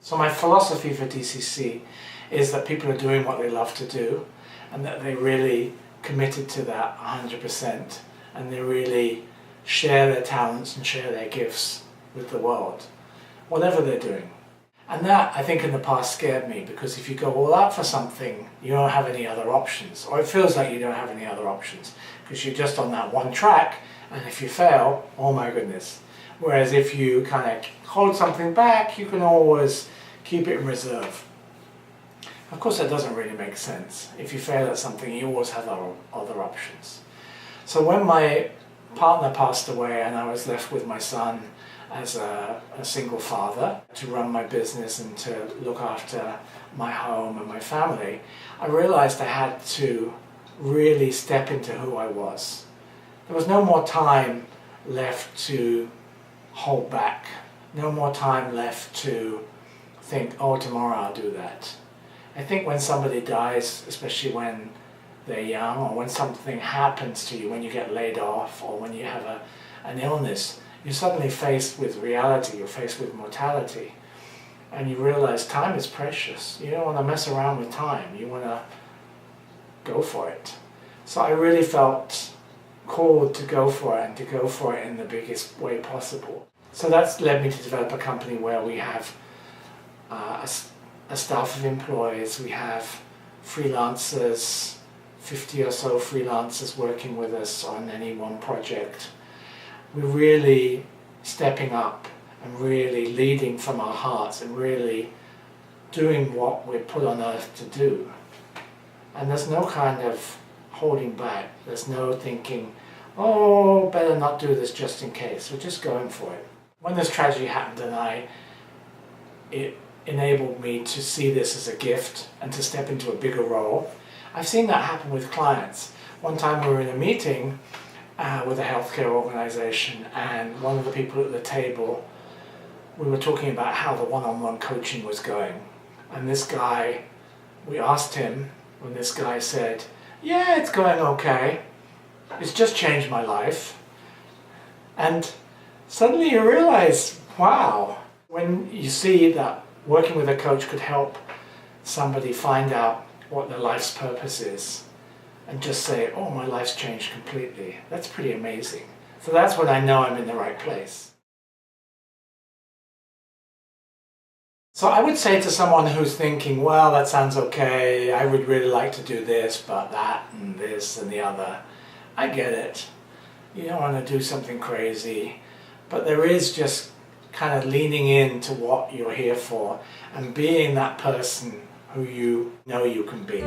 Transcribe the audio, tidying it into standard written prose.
So my philosophy for DCC is that people are doing what they love to do and that they really committed to that 100% and they really share their talents and share their gifts with the world, whatever they're doing. And that, I think, in the past scared me, because if you go all out for something, you don't have any other options, or it feels like you don't have any other options, because you're just on that one track, and if you fail, oh my goodness. Whereas if you kind of hold something back, you can always keep it in reserve. Of course, that doesn't really make sense. If you fail at something, you always have other options. So when my partner passed away and I was left with my son as a single father to run my business and to look after my home and my family, I realized I had to really step into who I was. There was no more time left to hold back, no more time left to think, oh, tomorrow I'll do that. I think when somebody dies, especially when they're young, or when something happens to you, when you get laid off, or when you have an illness, you're suddenly faced with reality, you're faced with mortality, and you realize time is precious. You don't want to mess around with time, you want to go for it. So I really felt called to go for it, and to go for it in the biggest way possible. So that's led me to develop a company where we have a staff of employees, we have freelancers, 50 or so freelancers working with us on any one project. We're really stepping up and really leading from our hearts and really doing what we're put on earth to do. And there's no kind of holding back. There's no thinking, oh, better not do this just in case. We're just going for it. When this tragedy happened it enabled me to see this as a gift and to step into a bigger role. I've seen that happen with clients. One time we were in a meeting with a healthcare organization, and one of the people at the table, we were talking about how the one-on-one coaching was going. And this guy, we asked him, when this guy said, yeah, it's going okay. It's just changed my life. And suddenly you realize, wow, when you see that working with a coach could help somebody find out what their life's purpose is, and just say, oh, my life's changed completely. That's pretty amazing. So that's when I know I'm in the right place. So I would say to someone who's thinking, well, that sounds okay, I would really like to do this, but that and this and the other. I get it. You don't want to do something crazy, but there is just kind of leaning into what you're here for and being that person who you know you can be.